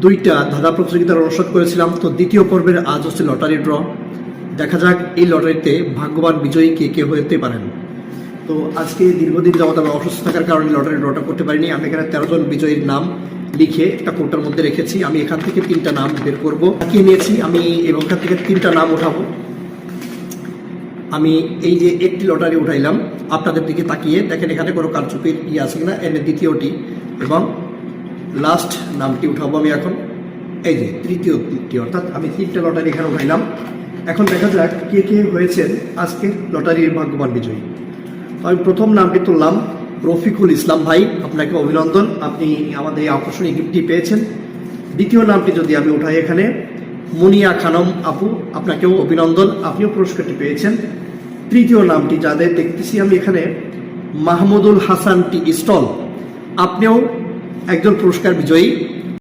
দুইটা ধাঁধা প্রতিযোগিতার অনুষ্ঠান করেছিলাম। তো দ্বিতীয় পর্বের আজ হচ্ছে লটারি ড্র। দেখা যাক এই লটারিতে ভাগ্যবান বিজয়ী কে কে হতে পারেন। তো আজকে দীর্ঘদিন যাবত আমি অসুস্থ থাকার কারণে লটারি ড্রটা করতে পারিনি। আমি এখানে 13 জন বিজয়ীর নাম লিখে একটা কোটার মধ্যে রেখেছি। আমি এখান থেকে 3টা নাম বের করবো, তাকিয়ে নিয়েছি আমি, এবং এখান থেকে 3টা নাম উঠাবো। আমি এই যে একটি লটারি উঠাইলাম, আপনাদের দিকে তাকিয়ে দেখেন এখানে কোনো কারচুপির আছে কিনা। এনে দ্বিতীয়টি এবং লাস্ট নামটি উঠাবো আমি এখন। এই যে তৃতীয়টি, অর্থাৎ আমি 3টা লটারি এখানে উঠাইলাম। এখন দেখা যাক কে কে হয়েছেন আজকে লটারির ভাগ্যবান বিজয়ী। আমি প্রথম নামটি তুললাম রফিকুল ইসলাম ভাই, আপনাকে অভিনন্দন, আপনি আমাদের এই আকর্ষণীয় গিফটটি পেয়েছেন। দ্বিতীয় নামটি যদি আমি উঠাই এখানে মুনিয়া খানম আপু, আপনাকেও অভিনন্দন, আপনিও পুরস্কারটি পেয়েছেন। তৃতীয় নামটি যাদের দেখতেছি আমি এখানে মাহমুদুল হাসান টি স্টল, আপনিও একজন পুরস্কার বিজয়ী।